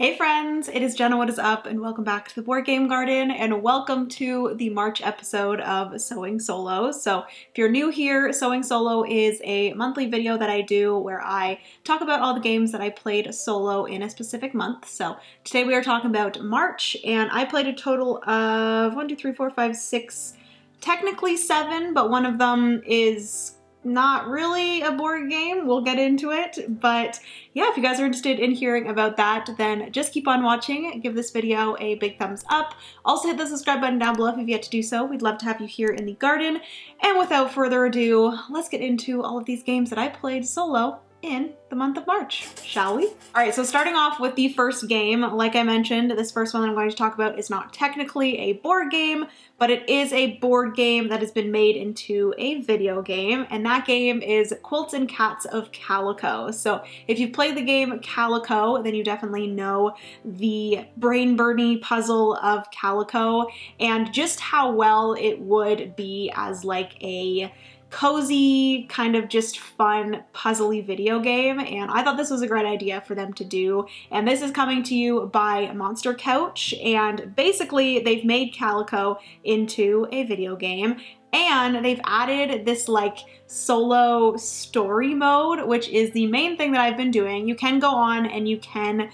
Hey friends, it is Jenna, what is up, and welcome back to the Board Game Garden, and welcome to the March episode of Sowing Solo. So if you're new here, Sowing Solo is a monthly video that I do where I talk about all the games that I played solo in a specific month. So today we are talking about March, and I played a total of 6, technically 7, but one of them is not really a board game. We'll get into it, but yeah, if you guys are interested in hearing about that, then just keep on watching. Give this video a big thumbs up. Also hit the subscribe button down below if you've yet to do so. We'd love to have you here in the garden. And without further ado, let's get into all of these games that I played solo in the month of March, shall we? All right, so starting off with the first game, like I mentioned, this first one that I'm going to talk about is not technically a board game, but it is a board game that has been made into a video game, and that game is Quilts and Cats of Calico. So if you've played the game Calico, then you definitely know the brain-burny puzzle of Calico and just how well it would be as like a cozy, kind of just fun, puzzly video game, and I thought this was a great idea for them to do. And this is coming to you by Monster Couch, and basically they've made Calico into a video game, and they've added this like solo story mode, which is the main thing that I've been doing. You can go on and you can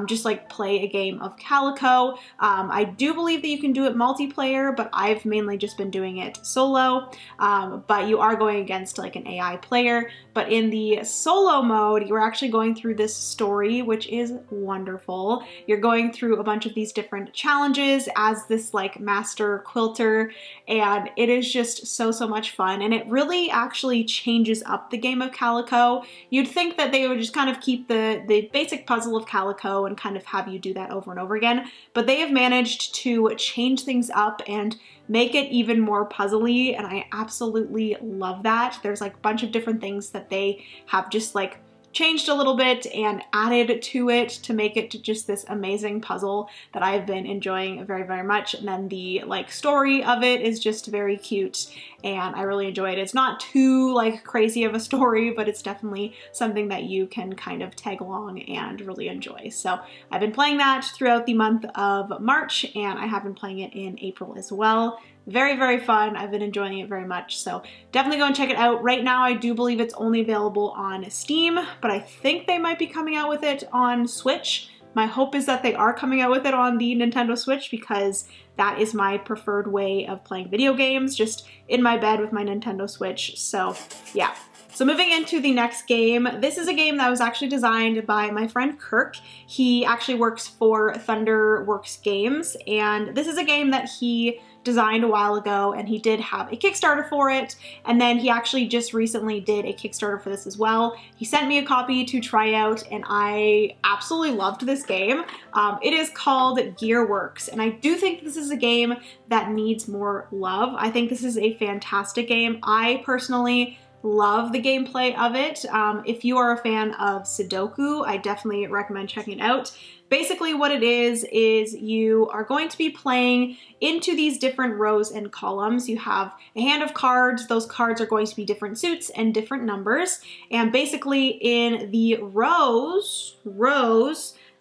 just like play a game of Calico. I do believe that you can do it multiplayer, but I've mainly just been doing it solo. But you are going against like an AI player. But in the solo mode, you're actually going through this story, which is wonderful. You're going through a bunch of these different challenges as this like master quilter, and it is just so much fun. And it really actually changes up the game of Calico. You'd think that they would just kind of keep the basic puzzle of Calico and kind of have you do that over and over again, but they have managed to change things up and make it even more puzzly, and I absolutely love that. There's like a bunch of different things that they have just like changed a little bit and added to it to make it to just this amazing puzzle that I've been enjoying very much. And then the like story of it is just very cute, and I really enjoy it. It's not too like crazy of a story, but it's definitely something that you can kind of tag along and really enjoy. So I've been playing that throughout the month of March, and I have been playing it in April as well. Very fun. I've been enjoying it very much, so definitely go and check it out. Right now, I do believe it's only available on Steam, but I think they might be coming out with it on Switch. My hope is that they are coming out with it on the Nintendo Switch, because that is my preferred way of playing video games, just in my bed with my Nintendo Switch. So yeah. So moving into the next game, this is a game that was actually designed by my friend Kirk. He actually works for Thunderworks Games, and this is a game that he designed a while ago, and he did have a Kickstarter for it, and then he actually just recently did a Kickstarter for this as well. He sent me a copy to try out, and I absolutely loved this game. It is called Gearworks, and I do think this is a game that needs more love. I think this is a fantastic game. I personally love the gameplay of it. If you are a fan of Sudoku, I definitely recommend checking it out. Basically what it is you are going to be playing into these different rows and columns. You have a hand of cards. Those cards are going to be different suits and different numbers. And basically in the rows,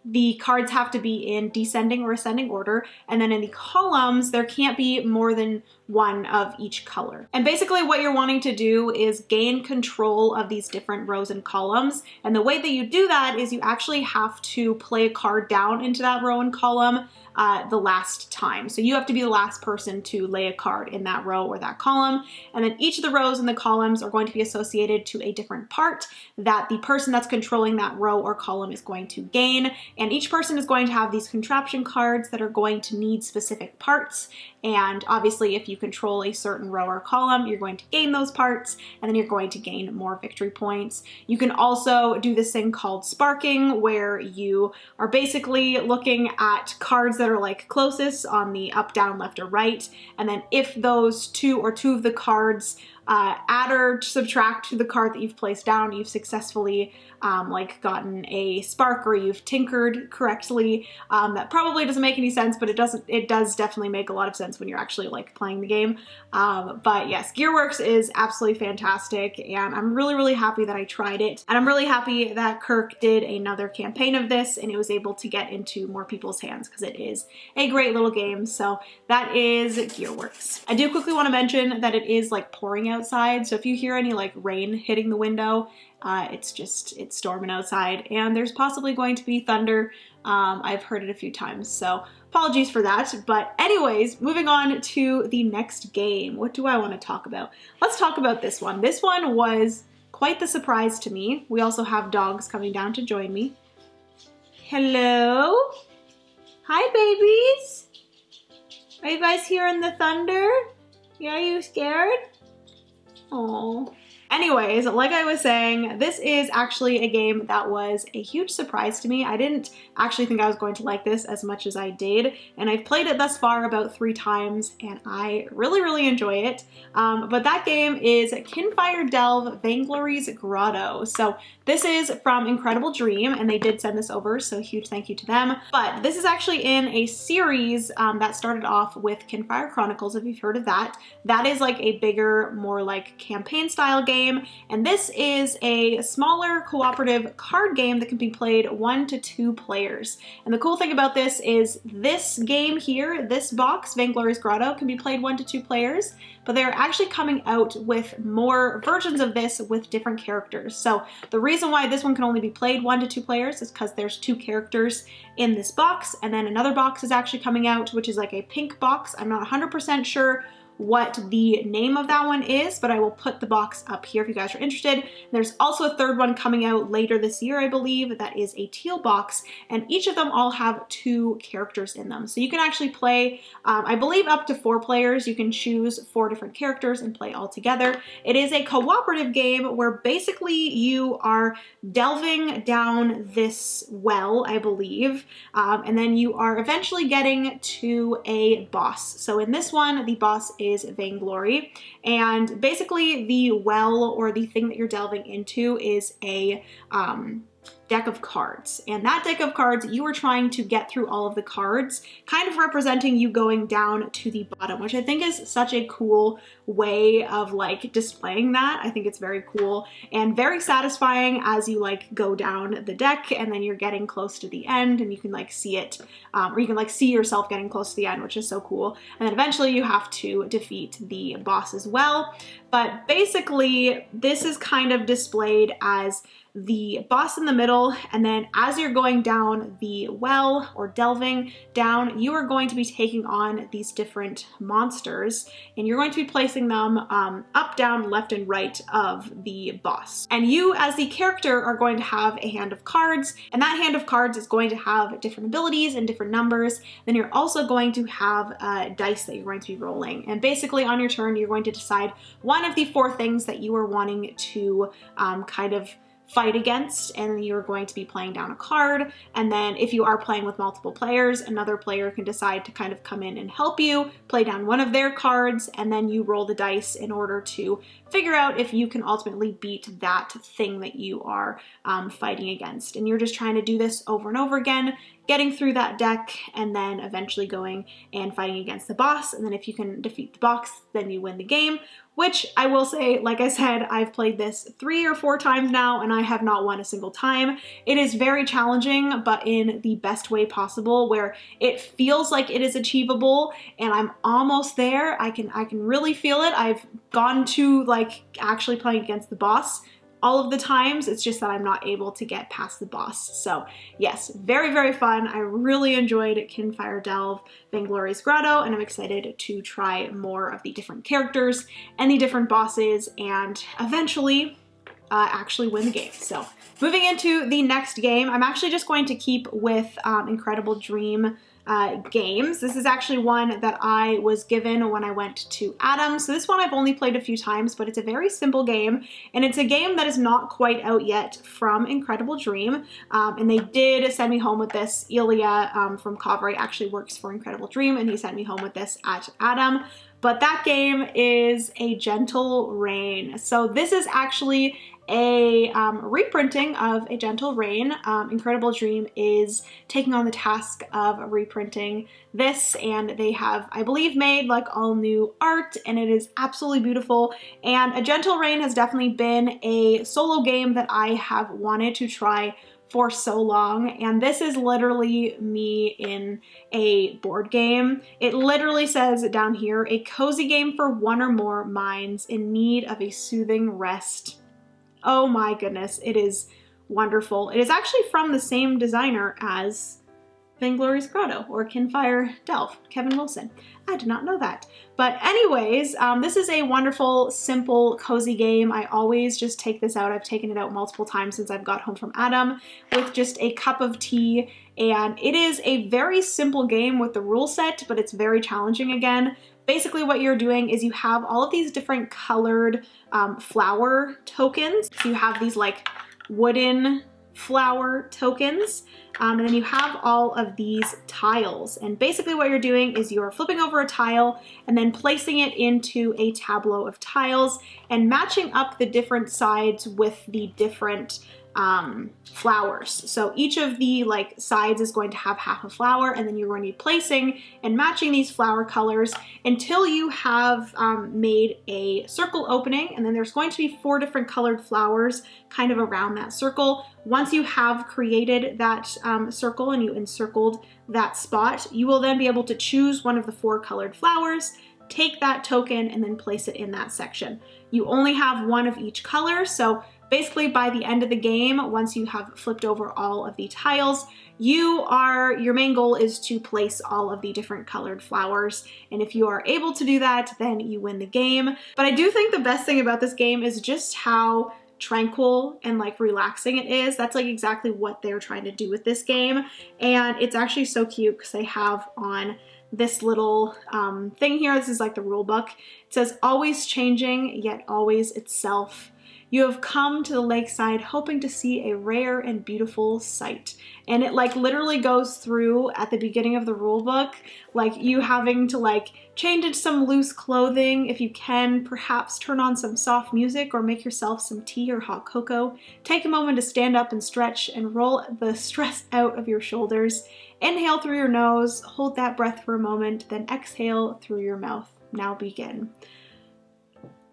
the cards have to be in descending or ascending order, and then in the columns, there can't be more than one of each color. And basically what you're wanting to do is gain control of these different rows and columns, and the way that you do that is you actually have to play a card down into that row and column the last time. So you have to be the last person to lay a card in that row or that column, and then each of the rows and the columns are going to be associated to a different part that the person that's controlling that row or column is going to gain, and each person is going to have these contraption cards that are going to need specific parts, and obviously if you control a certain row or column, you're going to gain those parts, and then you're going to gain more victory points. You can also do this thing called sparking, where you are basically looking at cards that are like closest on the up, down, left, or right, and then if those two of the cards add or subtract to the card that you've placed down. You've successfully like gotten a spark, or you've tinkered correctly. That probably doesn't make any sense, but it does definitely make a lot of sense when you're actually like playing the game. But yes, Gearworks is absolutely fantastic, and I'm really, really happy that I tried it. And I'm really happy that Kirk did another campaign of this and it was able to get into more people's hands, because it is a great little game. So that is Gearworks. I do quickly want to mention that it is like pouring outside, so if you hear any like rain hitting the window, it's storming outside, and there's possibly going to be thunder. I've heard it a few times, so apologies for that. But anyways, moving on to the next game. What do I want to talk about? Let's talk about this one. This one was quite the surprise to me. We also have dogs coming down to join me. Hello? Hi, babies. Are you guys hearing the thunder? Yeah, are you scared? Oh. Anyways, like I was saying, this is actually a game that was a huge surprise to me. I didn't actually think I was going to like this as much as I did, and I've played it thus far about 3 times, and I really, really enjoy it. But that game is Kfire Delve Vainglory's Grotto. So this is from Incredible Dream, and they did send this over, so huge thank you to them. But this is actually in a series that started off with Kfire Chronicles, if you've heard of that. That is like a bigger, more like campaign style game. And this is a smaller cooperative card game that can be played 1 to 2 players. And the cool thing about this is this game here, this box, Vainglory's Grotto, can be played 1 to 2 players, but they're actually coming out with more versions of this with different characters. So the reason why this one can only be played 1 to 2 players is because there's 2 characters in this box, and then another box is actually coming out, which is like a pink box. I'm not 100% sure what the name of that one is, but I will put the box up here if you guys are interested. There's also a third one coming out later this year, I believe, that is a teal box, and each of them all have 2 characters in them. So you can actually play, I believe, up to 4 players. You can choose 4 different characters and play all together. It is a cooperative game where basically you are delving down this well, I believe, and then you are eventually getting to a boss. So in this one, the boss is Vainglory, and basically the well, or the thing that you're delving into, is a deck of cards. And that deck of cards, you are trying to get through all of the cards, kind of representing you going down to the bottom, which I think is such a cool way of like displaying that. I think it's very cool and very satisfying as you like go down the deck, and then you're getting close to the end, and you can like see it, or you can like see yourself getting close to the end, which is so cool. And then eventually you have to defeat the boss as well. But basically this is kind of displayed as the boss in the middle, and then as you're going down the well, or delving down, you are going to be taking on these different monsters, and you're going to be placing them up, down, left, and right of the boss. And you as the character are going to have a hand of cards, and that hand of cards is going to have different abilities and different numbers. Then you're also going to have dice that you're going to be rolling, and basically on your turn you're going to decide one of the 4 things that you are wanting to kind of fight against, and you're going to be playing down a card. And then if you are playing with multiple players, another player can decide to kind of come in and help you play down one of their cards, and then you roll the dice in order to figure out if you can ultimately beat that thing that you are fighting against. And you're just trying to do this over and over again, getting through that deck, and then eventually going and fighting against the boss. And then if you can defeat the boss, then you win the game, which I will say, like I said, I've played this 3 or 4 times now, and I have not won a single time. It is very challenging, but in the best way possible, where it feels like it is achievable, and I'm almost there. I can really feel it. I've gone to like actually playing against the boss all of the times. It's just that I'm not able to get past the boss. So yes, very, very fun. I really enjoyed Kfire Delve Vainglory's Grotto, and I'm excited to try more of the different characters and the different bosses, and eventually actually win the game. So moving into the next game, I'm actually just going to keep with Incredible Dream games. This is actually one that I was given when I went to Adam. So this one I've only played a few times, but it's a very simple game, and it's a game that is not quite out yet from Incredible Dream. And they did send me home with this. Ilya from Kfire actually works for Incredible Dream, and he sent me home with this at Adam. but that game is A Gentle Rain. So this is actually a reprinting of A Gentle Rain. Incredible Dream is taking on the task of reprinting this, and they have, I believe, made like all new art, and it is absolutely beautiful. And A Gentle Rain has definitely been a solo game that I have wanted to try for so long, and this is literally me in a board game. It literally says down here, a cozy game for one or more minds in need of a soothing rest. Oh my goodness, it is wonderful. It is actually from the same designer as Vainglorious Grotto or Kfire Delve, Kevin Wilson. I did not know that. But anyways, this is a wonderful, simple, cozy game. I always just take this out. I've taken it out multiple times since I've got home from Adam with just a cup of tea. And it is a very simple game with the rule set, but it's very challenging again. Basically what you're doing is you have all of these different colored flower tokens. So you have these like wooden flower tokens, and then you have all of these tiles, and basically what you're doing is you're flipping over a tile and then placing it into a tableau of tiles and matching up the different sides with the different flowers. So each of the like sides is going to have half a flower, and then you're going to be placing and matching these flower colors until you have made a circle opening, and then there's going to be 4 different colored flowers kind of around that circle. Once you have created that circle and you encircled that spot, you will then be able to choose one of the 4 colored flowers, take that token, and then place it in that section. You only have one of each color, so basically by the end of the game, once you have flipped over all of the tiles, your main goal is to place all of the different colored flowers. And if you are able to do that, then you win the game. But I do think the best thing about this game is just how tranquil and like relaxing it is. That's like exactly what they're trying to do with this game. And it's actually so cute because they have on this little thing here. This is like the rule book. It says, always changing, yet always itself. You have come to the lakeside hoping to see a rare and beautiful sight. And it like literally goes through at the beginning of the rule book, like you having to like change into some loose clothing. If you can, perhaps turn on some soft music or make yourself some tea or hot cocoa. Take a moment to stand up and stretch and roll the stress out of your shoulders. Inhale through your nose, hold that breath for a moment, then exhale through your mouth. Now begin.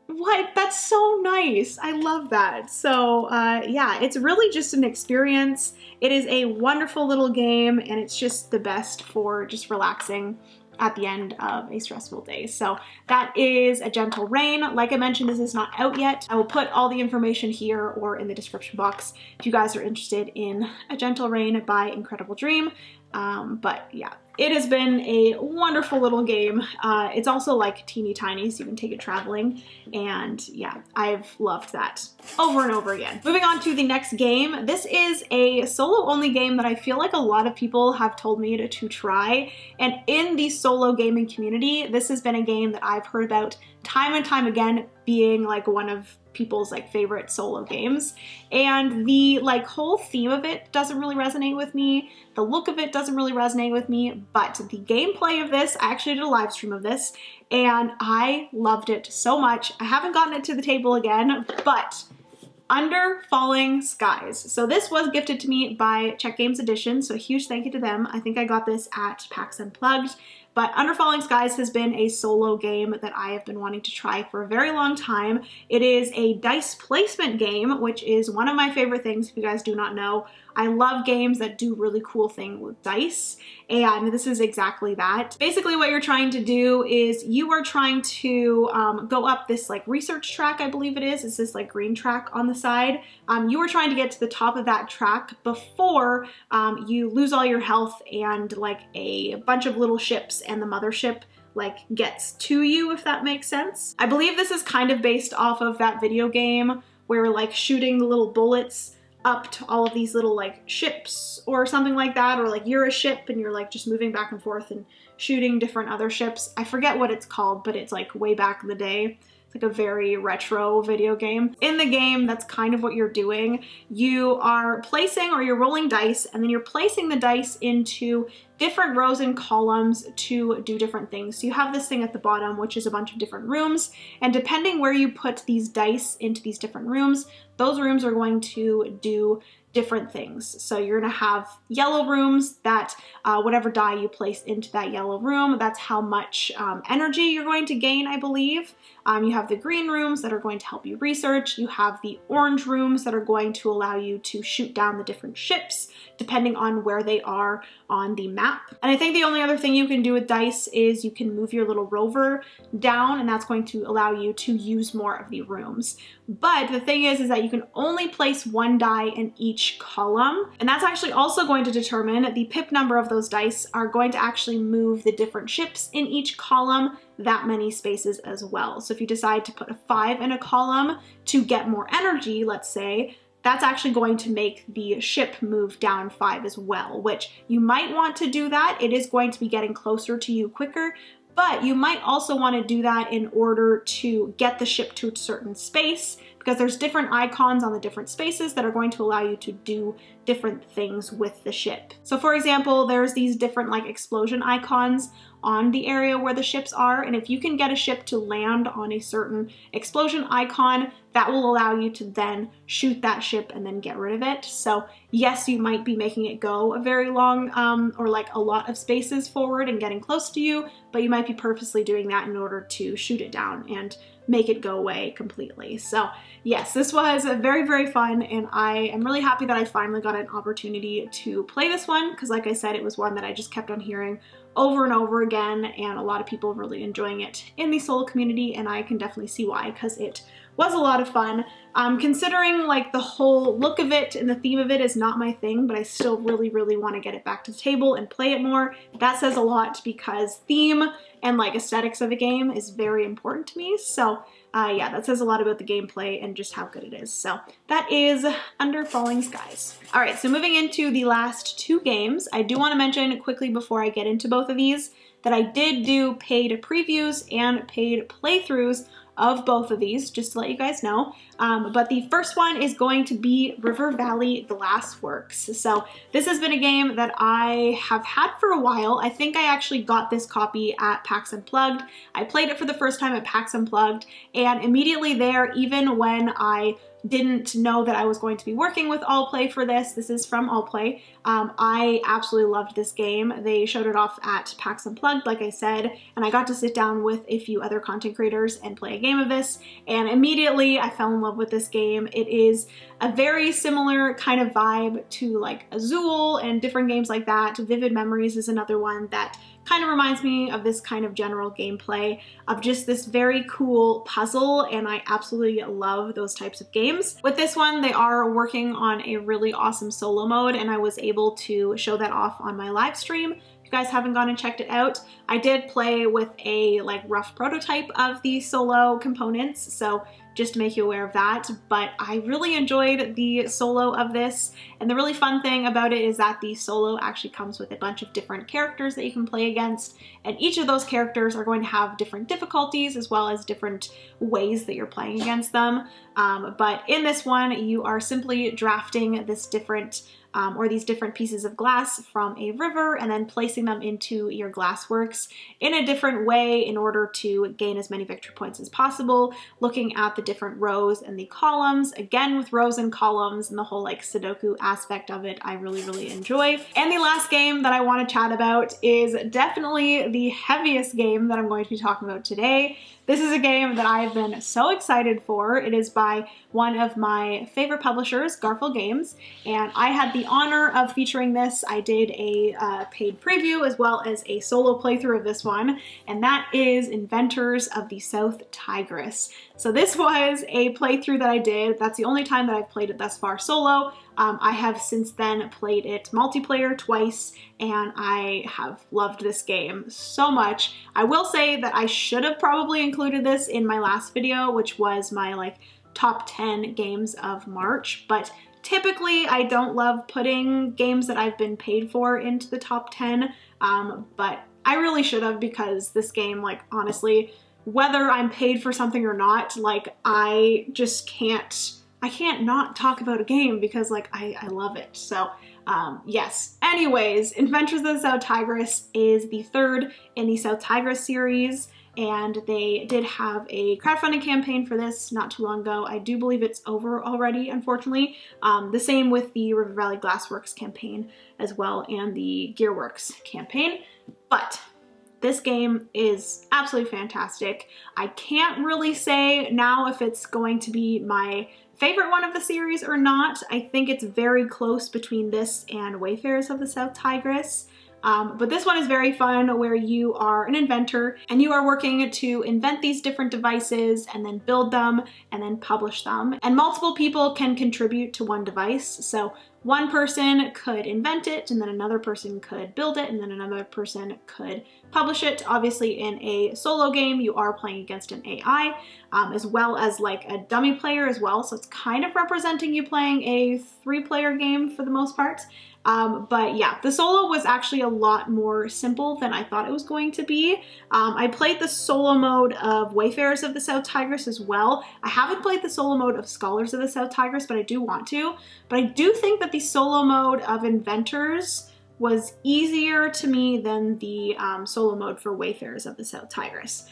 What? That's so nice. I love that. So yeah, it's really just an experience. It is a wonderful little game, and it's just the best for just relaxing at the end of a stressful day. So that is A Gentle Rain. Like I mentioned, this is not out yet. I will put all the information here or in the description box if you guys are interested in A Gentle Rain by Incredible Dream. But yeah, it has been a wonderful little game. It's also like teeny tiny, so you can take it traveling. And yeah, I've loved that over and over again. Moving on to the next game. This is a solo only game that I feel like a lot of people have told me to try. And in the solo gaming community, this has been a game that I've heard about time and time again being like one of people's like favorite solo games. And the like whole theme of it doesn't really resonate with me. The look of it doesn't really resonate with me, but the gameplay of this, I actually did a live stream of this and I loved it so much. I haven't gotten it to the table again, but Under Falling Skies. So this was gifted to me by Czech Games Edition, so a huge thank you to them. I think I got this at PAX Unplugged. But Under Falling Skies has been a solo game that I have been wanting to try for a very long time. It is a dice placement game, which is one of my favorite things if you guys do not know. I love games that do really cool things with dice, and this is exactly that. Basically what you're trying to do is you are trying to go up this like research track, I believe it is. It's this like green track on the side. You are trying to get to the top of that track before you lose all your health and like a bunch of little ships and the mothership like gets to you, if that makes sense. I believe this is kind of based off of that video game where like shooting the little bullets up to all of these little like ships or something like that, or like you're a ship and you're like just moving back and forth and shooting different other ships. I forget what it's called, but it's like way back in the day. It's like a very retro video game. In the game, that's kind of what you're doing. You are placing or you're rolling dice, and then you're placing the dice into different rows and columns to do different things. So you have this thing at the bottom, which is a bunch of different rooms, and depending where you put these dice into these different rooms, those rooms are going to do different things. So you're gonna have yellow rooms that whatever die you place into that yellow room, that's how much energy you're going to gain, I believe. You have the green rooms that are going to help you research. You have the orange rooms that are going to allow you to shoot down the different ships depending on where they are on the map. And I think the only other thing you can do with dice is you can move your little rover down, and that's going to allow you to use more of the rooms. But the thing is that you can only place one die in each column, and that's actually also going to determine the pip number of those dice are going to actually move the different ships in each column that many spaces as well. So if you decide to put a 5 in a column to get more energy, let's say, that's actually going to make the ship move down 5 as well, which you might want to do that. It is going to be getting closer to you quicker, but you might also want to do that in order to get the ship to a certain space, because there's different icons on the different spaces that are going to allow you to do different things with the ship. So for example, there's these different like explosion icons on the area where the ships are, and if you can get a ship to land on a certain explosion icon, that will allow you to then shoot that ship and then get rid of it. So yes, you might be making it go a very long or like a lot of spaces forward and getting close to you, but you might be purposely doing that in order to shoot it down and make it go away completely. So yes, this was very, very fun, and I am really happy that I finally got an opportunity to play this one, because like I said, it was one that I just kept on hearing over and over again, and a lot of people really enjoying it in the solo community, and I can definitely see why, because it was a lot of fun. Considering like the whole look of it and the theme of it is not my thing, but I still really, really want to get it back to the table and play it more. That says a lot, because theme and like aesthetics of a game is very important to me. So yeah, that says a lot about the gameplay and just how good it is. So that is Under Falling Skies. All right, so moving into the last 2 games, I do want to mention quickly before I get into both of these that I did do paid previews and paid playthroughs of both of these, just to let you guys know. But the first one is going to be River Valley Glassworks. So this has been a game that I have had for a while. I think I actually got this copy at PAX Unplugged. I played it for the first time at PAX Unplugged, and immediately there, even when I didn't know that I was going to be working with Allplay for this. This is from Allplay. I absolutely loved this game. They showed it off at PAX Unplugged, like I said, and I got to sit down with a few other content creators and play a game of this, and immediately I fell in love with this game. It is a very similar kind of vibe to like Azul and different games like that. Vivid Memories is another one that kind of reminds me of this kind of general gameplay of just this very cool puzzle, and I absolutely love those types of games. With this one, they are working on a really awesome solo mode, and I was able to show that off on my live stream. If you guys haven't gone and checked it out, I did play with a like rough prototype of the solo components, so just to make you aware of that, but I really enjoyed the solo of this, and the really fun thing about it is that the solo actually comes with a bunch of different characters that you can play against, and each of those characters are going to have different difficulties as well as different ways that you're playing against them. But in this one, you are simply drafting this different these different pieces of glass from a river and then placing them into your glassworks in a different way in order to gain as many victory points as possible, looking at the different rows and the columns, again with rows and columns and the whole like Sudoku aspect of it I really, really enjoy. And the last game that I want to chat about is definitely the heaviest game that I'm going to be talking about today. This is a game that I've been so excited for. It is by one of my favorite publishers, Garfield Games, and I had the honor of featuring this. I did a paid preview as well as a solo playthrough of this one, and that is Inventors of the South Tigress. So this was a playthrough that I did. That's the only time that I've played it thus far solo. I have since then played it multiplayer twice, and I have loved this game so much. I will say that I should have probably included this in my last video, which was my like top 10 games of March, but typically I don't love putting games that I've been paid for into the top 10, but I really should have, because this game, like honestly, whether I'm paid for something or not, like I just can't not talk about a game because like I love it. So Yes. Anyways, Inventors of the South Tigress is the third in the South Tigress series, and they did have a crowdfunding campaign for this not too long ago. I do believe it's over already, unfortunately. The same with the River Valley Glassworks campaign as well, and the Gearworks campaign. But this game is absolutely fantastic. I can't really say now if it's going to be my favorite one of the series or not. I think it's very close between this and Wayfarers of the South Tigress. But this one is very fun, where you are an inventor and you are working to invent these different devices and then build them and then publish them. And multiple people can contribute to one device. So one person could invent it, and then another person could build it, and then another person could publish it. Obviously, in a solo game, you are playing against an AI, as well as like a dummy player as well. So it's kind of representing you playing a 3-player game for the most part. But yeah, the solo was actually a lot more simple than I thought it was going to be. I played the solo mode of Wayfarers of the South Tigress as well. I haven't played the solo mode of Scholars of the South Tigress, but I do want to. But I do think that the solo mode of Inventors was easier to me than the solo mode for Wayfarers of the South Tigress.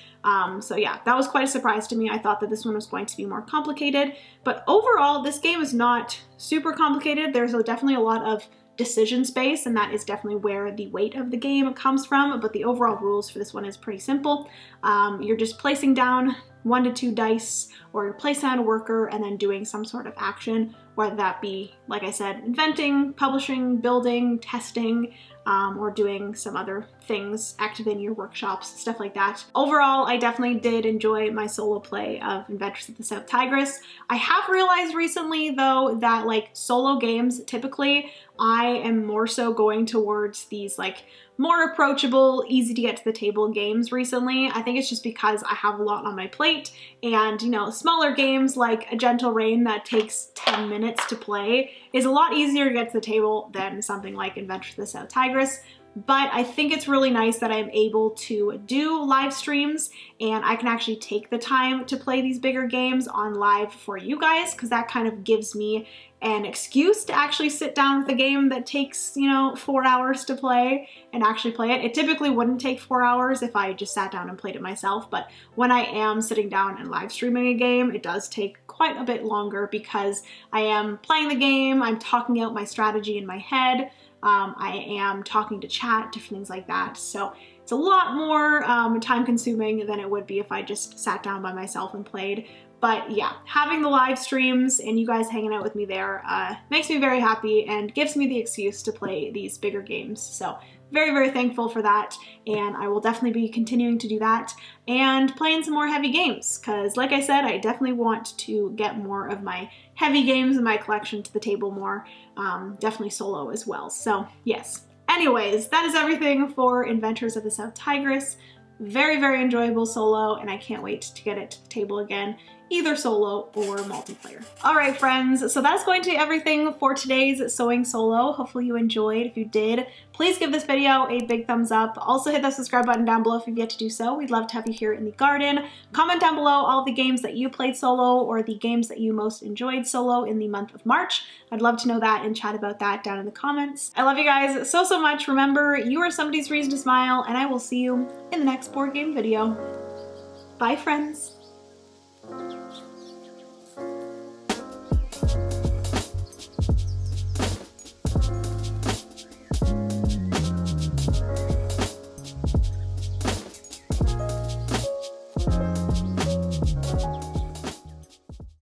So yeah, that was quite a surprise to me. I thought that this one was going to be more complicated, but overall, this game is not super complicated. There's definitely a lot of decision space, and that is definitely where the weight of the game comes from, but the overall rules for this one is pretty simple. You're just placing down 1 to 2 dice, or you're placing down a worker and then doing some sort of action, whether that be, like I said, inventing, publishing, building, testing, or doing some other things, activating your workshops, stuff like that. Overall, I definitely did enjoy my solo play of Inventors of the South Tigress. I have realized recently, though, that like solo games, typically, I am more so going towards these like more approachable, easy to get to the table games recently. I think it's just because I have a lot on my plate, and you know, smaller games like A Gentle Rain that takes 10 minutes to play is a lot easier to get to the table than something like Inventors of the South Tigress. But I think it's really nice that I'm able to do live streams and I can actually take the time to play these bigger games on live for you guys, because that kind of gives me an excuse to actually sit down with a game that takes, you know, 4 hours to play and actually play it. It typically wouldn't take 4 hours if I just sat down and played it myself, but when I am sitting down and live streaming a game, it does take quite a bit longer because I am playing the game, I'm talking out my strategy in my head, I am talking to chat, different things like that. So it's a lot more time consuming than it would be if I just sat down by myself and played. But yeah, having the live streams and you guys hanging out with me there makes me very happy and gives me the excuse to play these bigger games. So very, very thankful for that, and I will definitely be continuing to do that and playing some more heavy games, because like I said, I definitely want to get more of my heavy games in my collection to the table more, definitely solo as well. So yes. Anyways, that is everything for Inventors of the South Tigress. Very, very enjoyable solo, and I can't wait to get it to the table again, either solo or multiplayer. All right, friends, so that's going to be everything for today's Sowing Solo. Hopefully you enjoyed. If you did, please give this video a big thumbs up. Also hit that subscribe button down below if you've yet to do so. We'd love to have you here in the garden. Comment down below all the games that you played solo or the games that you most enjoyed solo in the month of March. I'd love to know that and chat about that down in the comments. I love you guys so, so much. Remember, you are somebody's reason to smile, and I will see you in the next board game video. Bye, friends.